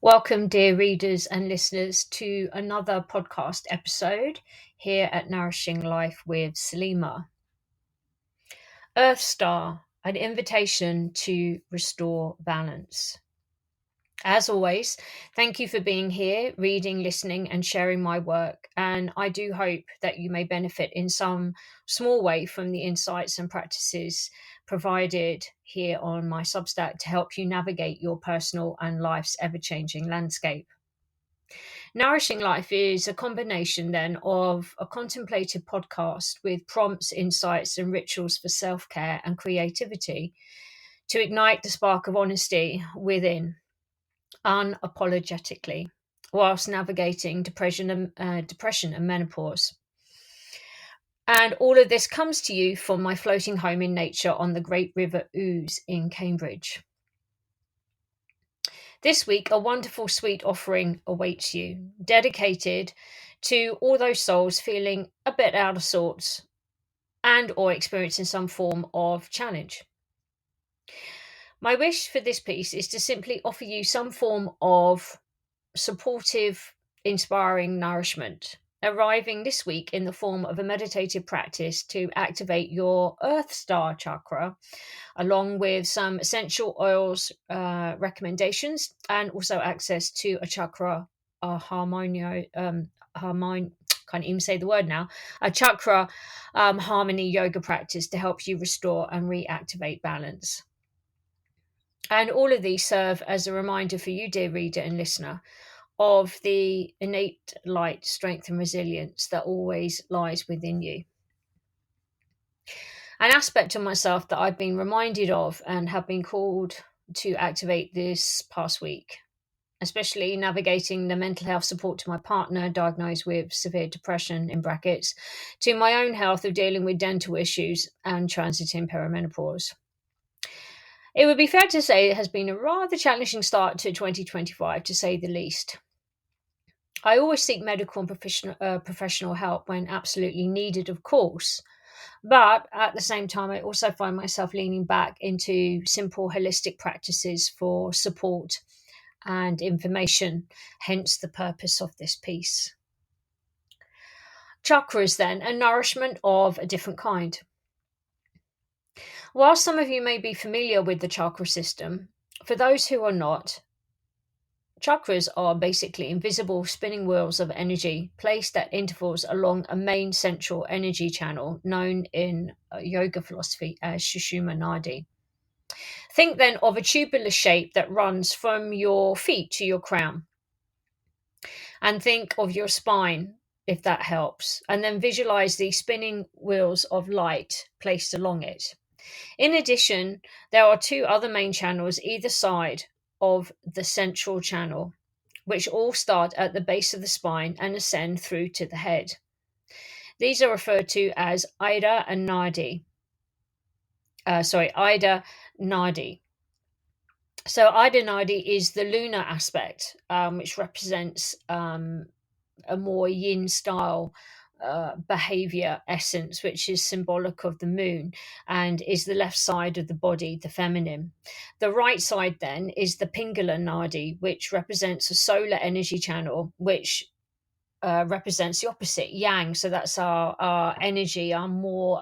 Welcome, dear readers and listeners, to another podcast episode here at Nourishing Life with SALEMA. Earth Star, an invitation to restore balance. As always, thank you for being here, reading, listening, and sharing my work. And I do hope that you may benefit in some small way from the insights and practices provided here on my Substack to help you navigate your personal and life's ever-changing landscape. Nourishing Life is a combination then of a contemplative podcast with prompts, insights, and rituals for self-care and creativity to ignite the spark of honesty within, unapologetically, whilst navigating depression and menopause. And all of this comes to you from my floating home in nature on the Great River Ouse in Cambridge. This week, a wonderful sweet offering awaits you, dedicated to all those souls feeling a bit out of sorts and or experiencing some form of challenge. My wish for this piece is to simply offer you some form of supportive, inspiring nourishment, arriving this week in the form of a meditative practice to activate your Earth Star Chakra, along with some essential oils recommendations, and also access to a chakra can't even say the word now, a chakra harmony yoga practice to help you restore and reactivate balance. And all of these serve as a reminder for you, dear reader and listener, of the innate light, strength, and resilience that always lies within you. An aspect of myself that I've been reminded of and have been called to activate this past week, especially navigating the mental health support to my partner diagnosed with severe depression, in brackets, to my own health of dealing with dental issues and transiting perimenopause. It would be fair to say it has been a rather challenging start to 2025, to say the least. I always seek medical and professional help when absolutely needed, of course. But at the same time, I also find myself leaning back into simple holistic practices for support and information, hence the purpose of this piece. Chakras, then, a nourishment of a different kind. While some of you may be familiar with the chakra system, for those who are not, chakras are basically invisible spinning wheels of energy placed at intervals along a main central energy channel known in yoga philosophy as Sushumna Nadi. Think then of a tubular shape that runs from your feet to your crown. And think of your spine, if that helps. And then visualize the spinning wheels of light placed along it. In addition, there are two other main channels either side of the central channel, which all start at the base of the spine and ascend through to the head. These are referred to as Ida and Nadi. Ida Nadi. So Ida Nadi is the lunar aspect, which represents a more yin style behavior essence, which is symbolic of the moon and is the left side of the body, the feminine. The right side then is the Pingala Nadi, which represents a solar energy channel, which represents the opposite, yang. So that's our energy, our more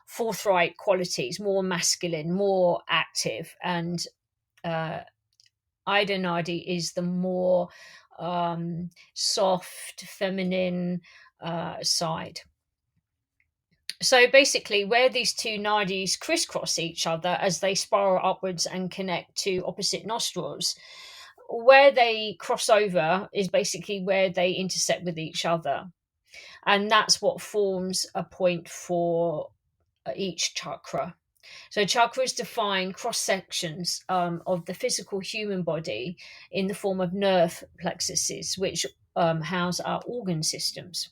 forthright qualities, more masculine, more active. And Ida Nadi is the more soft, feminine side. So basically, where these two nadis crisscross each other as they spiral upwards and connect to opposite nostrils, where they cross over is basically where they intersect with each other. And that's what forms a point for each chakra. So chakras define cross sections of the physical human body in the form of nerve plexuses, which house our organ systems.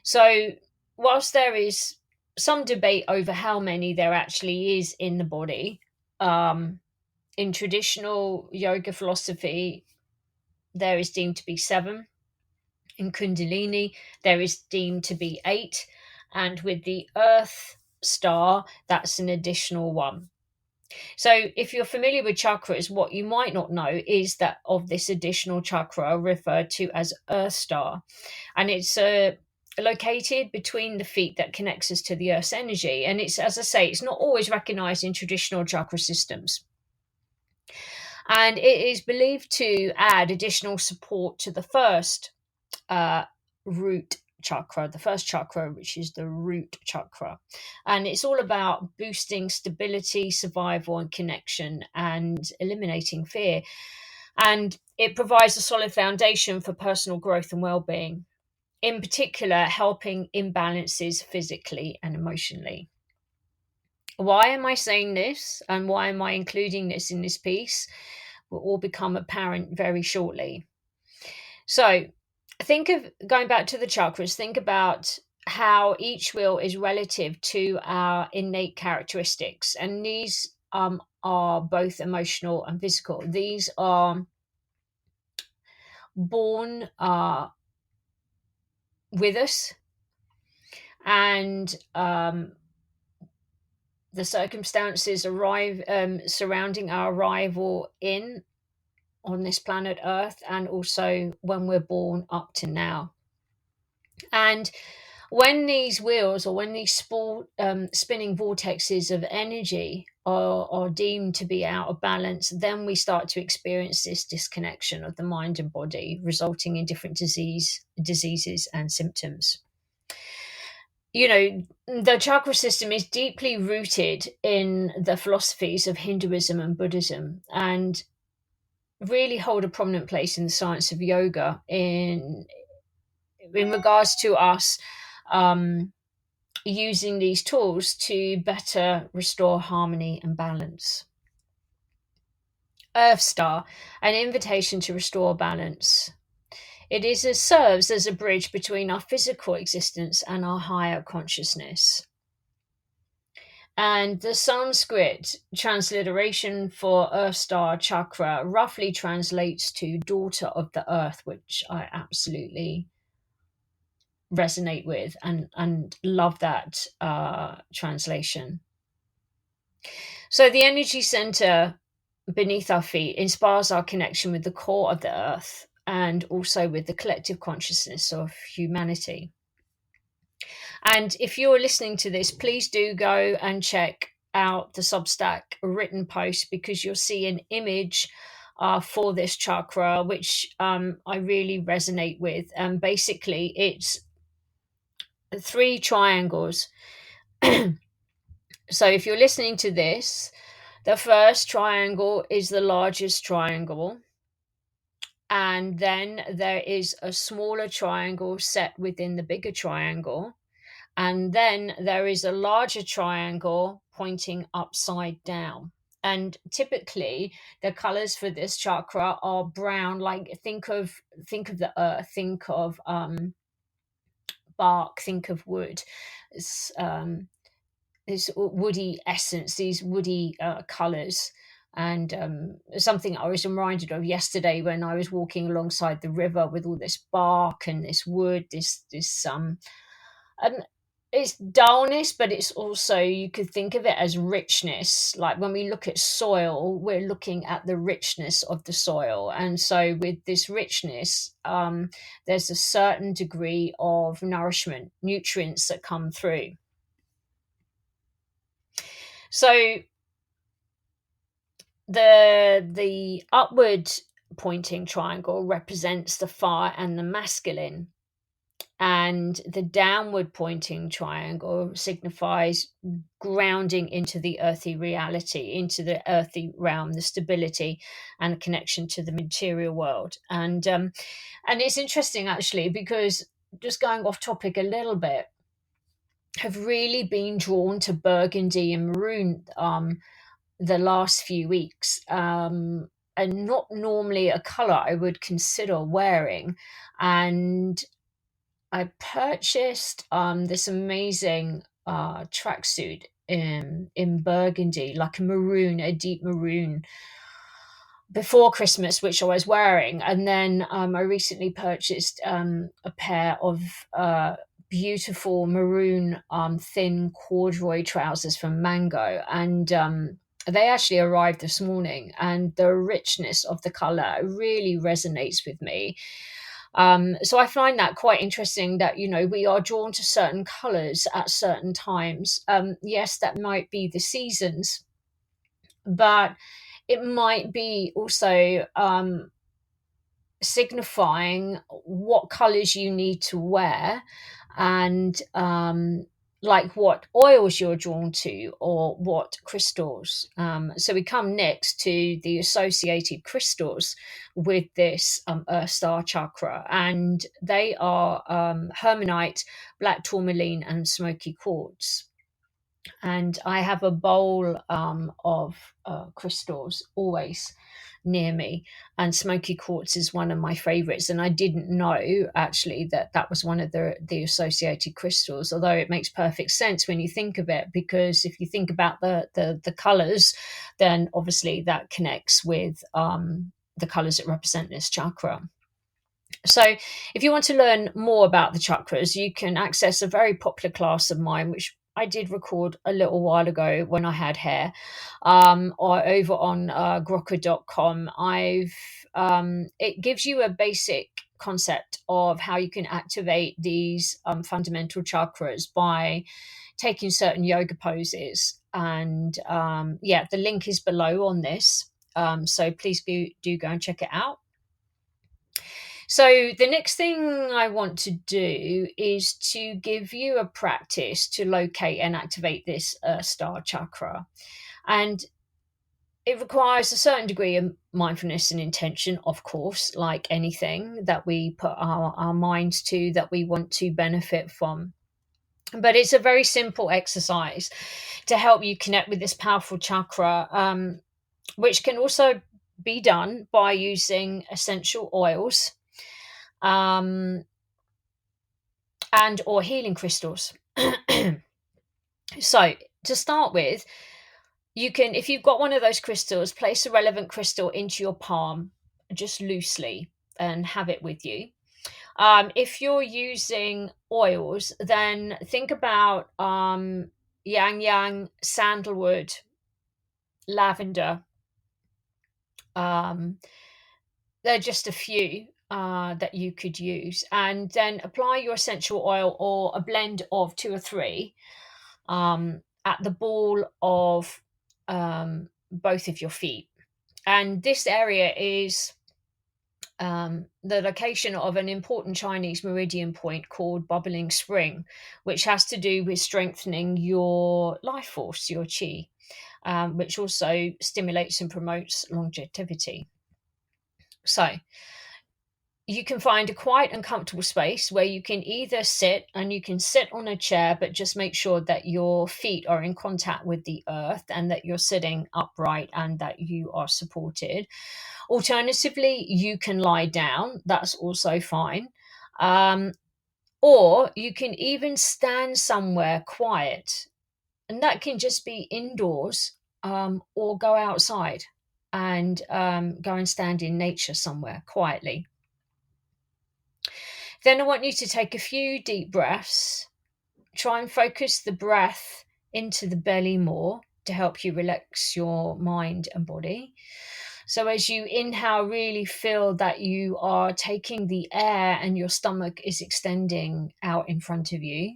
So whilst there is some debate over how many there actually is in the body, in traditional yoga philosophy, there is deemed to be 7. In Kundalini, there is deemed to be 8. And with the Earth Star, that's an additional 1. So, if you're familiar with chakras, what you might not know is that of this additional chakra referred to as Earth Star, and it's located between the feet that connects us to the Earth's energy. And it's, as I say, it's not always recognized in traditional chakra systems. And it is believed to add additional support to the first root chakra, the first chakra, which is the root chakra. And it's all about boosting stability, survival, and connection, and eliminating fear. And it provides a solid foundation for personal growth and well-being, in particular helping imbalances physically and emotionally. Why am I saying this, and why am I including this in this piece, will all become apparent very shortly. So think of, going back to the chakras, think about how each wheel is relative to our innate characteristics. And these are both emotional and physical. These are born with us, and the circumstances surrounding our arrival in on this planet Earth, and also when we're born up to now. And when these wheels, or when these spinning vortexes of energy are deemed to be out of balance, then we start to experience this disconnection of the mind and body, resulting in different diseases and symptoms. You know, the chakra system is deeply rooted in the philosophies of Hinduism and Buddhism, and really hold a prominent place in the science of yoga in regards to us using these tools to better restore harmony and balance. Earth Star, an invitation to restore balance. Serves as a bridge between our physical existence and our higher consciousness. And the Sanskrit transliteration for Earth Star Chakra roughly translates to daughter of the earth, which I absolutely resonate with and love that translation. So the energy center beneath our feet inspires our connection with the core of the earth, and also with the collective consciousness of humanity. And if you're listening to this, please do go and check out the Substack written post, because you'll see an image for this chakra, which I really resonate with. And basically, it's 3 triangles. So if you're listening to this, the first triangle is the largest triangle. And then there is a smaller triangle set within the bigger triangle. And then there is a larger triangle pointing upside down. And typically the colors for this chakra are brown, like think of the earth, think of bark, think of wood. It's, this woody essence, these woody colors. And something I was reminded of yesterday when I was walking alongside the river with all this bark and this wood, this it's dullness, but it's also, you could think of it as richness. Like when we look at soil, we're looking at the richness of the soil. And so with this richness, there's a certain degree of nourishment, nutrients that come through. So the upward pointing triangle represents the fire and the masculine, and the downward pointing triangle signifies grounding into the earthy reality, into the earthy realm, the stability and connection to the material world. And it's interesting actually, because just going off topic a little bit, have really been drawn to burgundy and maroon the last few weeks, and not normally a color I would consider wearing. And I purchased this amazing tracksuit in burgundy, like a maroon, a deep maroon, before Christmas, which I was wearing. And then I recently purchased a pair of beautiful maroon thin corduroy trousers from Mango. And They actually arrived this morning, and the richness of the color really resonates with me. So I find that quite interesting that, we are drawn to certain colors at certain times. Yes, that might be the seasons, but it might be also signifying what colors you need to wear, and like what oils you're drawn to or what crystals. So we come next to the associated crystals with this Earth Star Chakra, and they are hermonite, black tourmaline, and smoky quartz. And I have a bowl of crystals always near me, and smoky quartz is one of my favorites. And I didn't know actually that that was one of the associated crystals, although it makes perfect sense when you think of it, because if you think about the colors, then obviously that connects with the colors that represent this chakra. So, if you want to learn more about the chakras, you can access a very popular class of mine, which I did record a little while ago when I had hair, or over on grokka.com. It gives you a basic concept of how you can activate these fundamental chakras by taking certain yoga poses. And yeah, the link is below on this. So please do go and check it out. So, the next thing I want to do is to give you a practice to locate and activate this star chakra. And it requires a certain degree of mindfulness and intention, of course, like anything that we put our minds to that we want to benefit from. But it's a very simple exercise to help you connect with this powerful chakra, which can also be done by using essential oils, um, and or healing crystals. So to start with, you can, if you've got one of those crystals, place a relevant crystal into your palm just loosely and have it with you. If you're using oils, then think about yang, sandalwood, lavender. They're just a few that you could use, and then apply your essential oil or a blend of two or three at the ball of both of your feet. And this area is the location of an important Chinese meridian point called Bubbling Spring, which has to do with strengthening your life force, your qi, which also stimulates and promotes longevity. So, you can find a quiet and comfortable space where you can either sit, and you can sit on a chair, but just make sure that your feet are in contact with the earth and that you're sitting upright and that you are supported. Alternatively, you can lie down, that's also fine. Or you can even stand somewhere quiet, and that can just be indoors, or go outside and go and stand in nature somewhere quietly. Then I want you to take a few deep breaths. Try and focus the breath into the belly more to help you relax your mind and body. So as you inhale, really feel that you are taking the air and your stomach is extending out in front of you.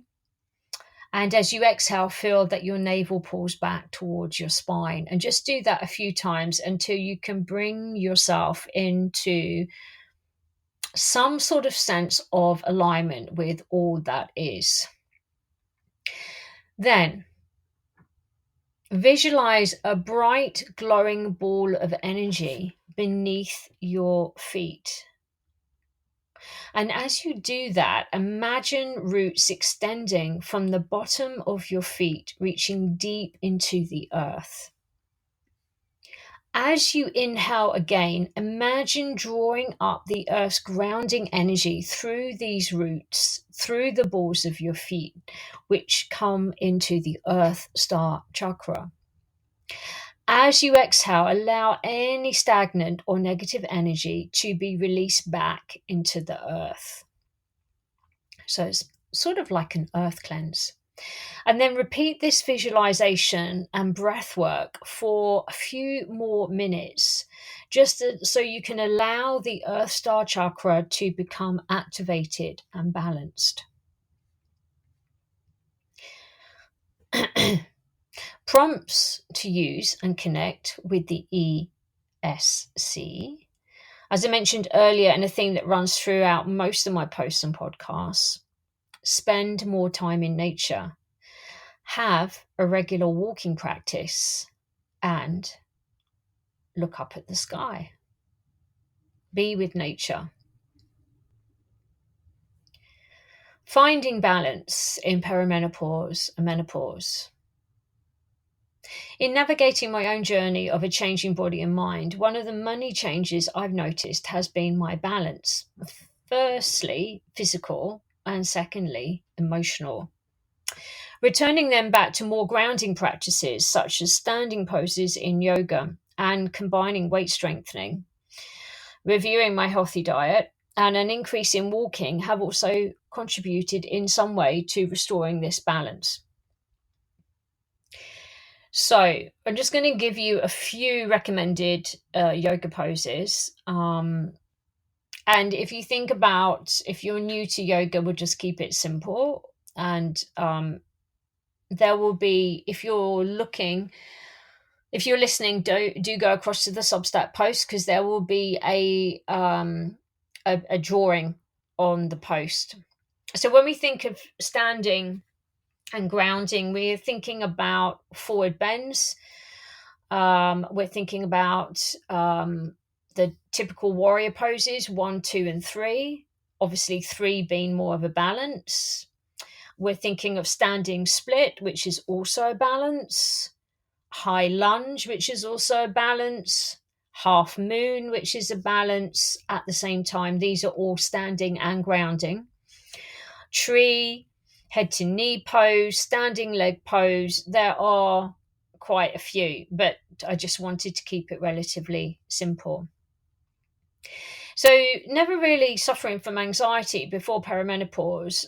And as you exhale, feel that your navel pulls back towards your spine. And just do that a few times until you can bring yourself into some sort of sense of alignment with all that is. Then visualize a bright, glowing ball of energy beneath your feet. And as you do that, imagine roots extending from the bottom of your feet, reaching deep into the earth. As you inhale again, imagine drawing up the earth's grounding energy through these roots, through the balls of your feet, which come into the Earth Star Chakra. As you exhale, allow any stagnant or negative energy to be released back into the earth. So it's sort of like an earth cleanse. And then repeat this visualization and breath work for a few more minutes, so you can allow the Earth Star Chakra to become activated and balanced. Prompts to use and connect with the ESC. As I mentioned earlier, and a theme that runs throughout most of my posts and podcasts, spend more time in nature, have a regular walking practice, and look up at the sky. Be with nature. Finding balance in perimenopause and menopause. In navigating my own journey of a changing body and mind, one of the many changes I've noticed has been my balance. Firstly, physical, and secondly, emotional. Returning them back to more grounding practices such as standing poses in yoga and combining weight strengthening, reviewing my healthy diet, and an increase in walking have also contributed in some way to restoring this balance. So I'm just going to give you a few recommended yoga poses. And if you think about, if you're new to yoga, we'll just keep it simple. And there will be, if you're listening, do go across to the Substack post, because there will be a drawing on the post. So when we think of standing and grounding, we're thinking about forward bends. We're thinking about the typical warrior poses, 1, 2, and 3. Obviously, 3 being more of a balance. We're thinking of standing split, which is also a balance. High lunge, which is also a balance. Half moon, which is a balance at the same time. These are all standing and grounding. Tree, head to knee pose, standing leg pose. There are quite a few, but I just wanted to keep it relatively simple. So, never really suffering from anxiety before perimenopause,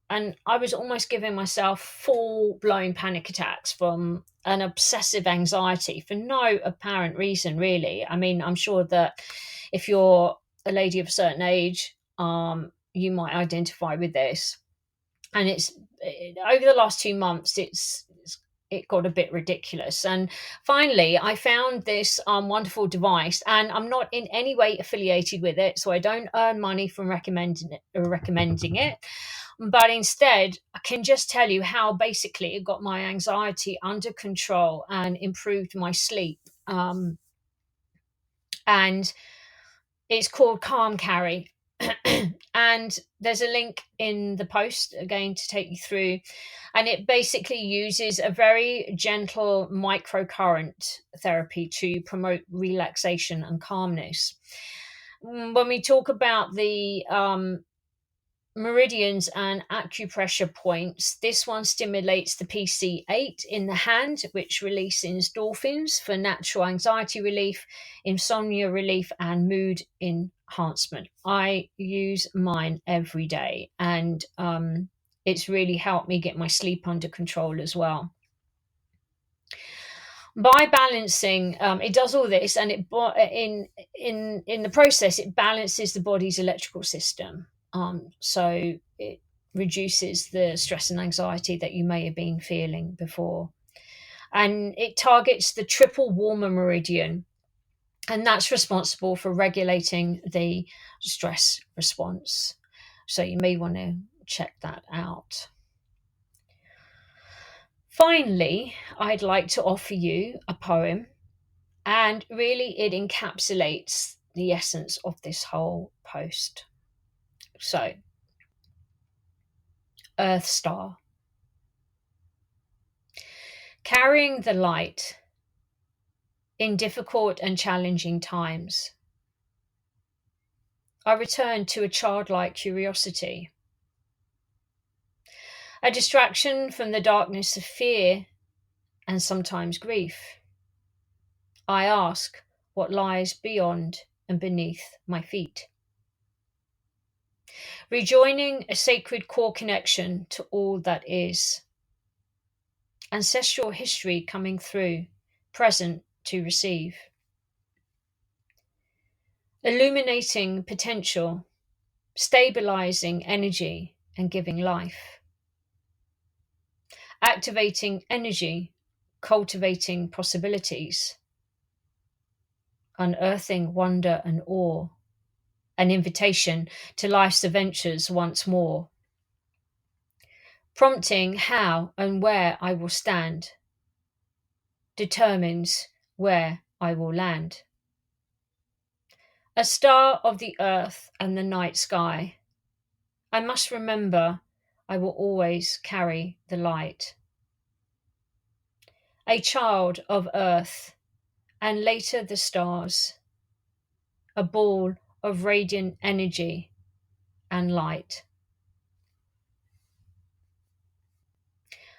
and I was almost giving myself full-blown panic attacks from an obsessive anxiety for no apparent reason, really. I mean, I'm sure that if you're a lady of a certain age, you might identify with this. And it's over the last 2 months, it got a bit ridiculous. And finally, I found this wonderful device, and I'm not in any way affiliated with it, so I don't earn money from recommending it. But instead, I can just tell you how basically it got my anxiety under control and improved my sleep. And it's called Calm Carry. And there's a link in the post again to take you through, and it basically uses a very gentle microcurrent therapy to promote relaxation and calmness. When we talk about the meridians and acupressure points, this one stimulates the PC8 in the hand, which releases endorphins for natural anxiety relief, insomnia relief, and mood enhancement. I use mine every day, and it's really helped me get my sleep under control as well. By balancing, it does all this, and in the process, it balances the body's electrical system. So it reduces the stress and anxiety that you may have been feeling before. And it targets the triple warmer meridian, and that's responsible for regulating the stress response. So you may want to check that out. Finally, I'd like to offer you a poem, and really it encapsulates the essence of this whole post. So, Earth Star. Carrying the light in difficult and challenging times, I return to a childlike curiosity, a distraction from the darkness of fear and sometimes grief. I ask what lies beyond and beneath my feet. Rejoining a sacred core connection to all that is, ancestral history coming through, present to receive. Illuminating potential, stabilizing energy and giving life. Activating energy, cultivating possibilities. Unearthing wonder and awe, an invitation to life's adventures once more. Prompting how and where I will stand, determines where I will land. A star of the earth and the night sky, I must remember I will always carry the light. A child of earth and later the stars, a ball of radiant energy and light.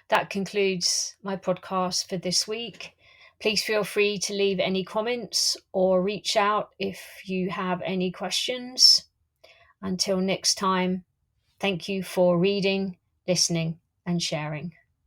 That concludes my podcast for this week. Please feel free to leave any comments or reach out if you have any questions. Until next time, thank you for reading, listening, and sharing.